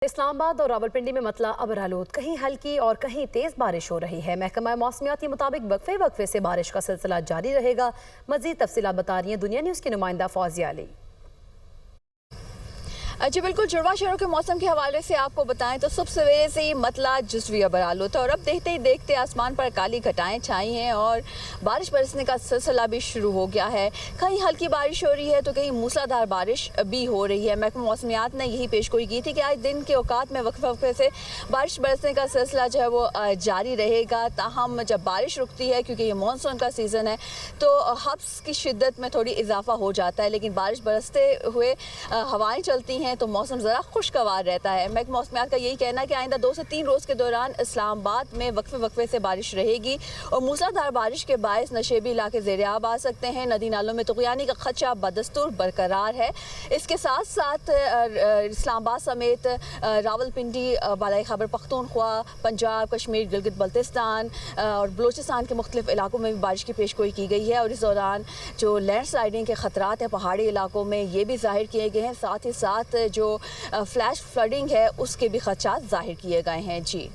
اسلام آباد اور راولپنڈی میں مطلع ابر آلود، کہیں ہلکی اور کہیں تیز بارش ہو رہی ہے۔ محکمہ موسمیات کے مطابق وقفے سے بارش کا سلسلہ جاری رہے گا۔ مزید تفصیلات بتا رہی ہیں دنیا نیوز کی نمائندہ فوزیہ علی۔ جی بالکل، جڑواں شہروں کے موسم کے حوالے سے آپ کو بتائیں تو صبح سویرے سے ہی مطلع جزوی ابر آلود ہے اور اب دیکھتے ہی دیکھتے آسمان پر کالی گھٹائیں چھائی ہیں اور بارش برسنے کا سلسلہ بھی شروع ہو گیا ہے۔ کہیں ہلکی بارش ہو رہی ہے تو کہیں موسلادھار بارش بھی ہو رہی ہے۔ محکمہ موسمیات نے یہی پیشگوئی کی تھی کہ آج دن کے اوقات میں وقفے سے بارش برسنے کا سلسلہ جو ہے وہ جاری رہے گا، تاہم جب بارش رکتی ہے کیونکہ یہ مانسون کا سیزن ہے تو حبس کی شدت میں تھوڑی اضافہ ہو جاتا ہے، لیکن بارش برستے ہوئے ہوائیں چلتی ہیں تو موسم ذرا خوشگوار رہتا ہے۔ محکمہ موسمیات کا یہی کہنا ہے کہ آئندہ 2 سے 3 روز کے دوران اسلام آباد میں وقفے سے بارش رہے گی اور موسلادھار بارش کے باعث نشیبی علاقے زیر آب آ سکتے ہیں۔ ندی نالوں میں طغیانی کا خدشہ بدستور برقرار ہے۔ اس کے ساتھ ساتھ اسلام آباد سمیت راولپنڈی، بالائی خیبر پختونخوا، پنجاب، کشمیر، گلگت بلتستان اور بلوچستان کے مختلف علاقوں میں بھی بارش کی پیشگوئی کی گئی ہے اور اس دوران جو لینڈ سلائڈنگ کے خطرات ہیں پہاڑی علاقوں میں یہ بھی ظاہر کیے گئے ہیں، ساتھ ہی ساتھ جو فلیش فلڈنگ ہے اس کے بھی خدشات ظاہر کیے گئے ہیں۔ جی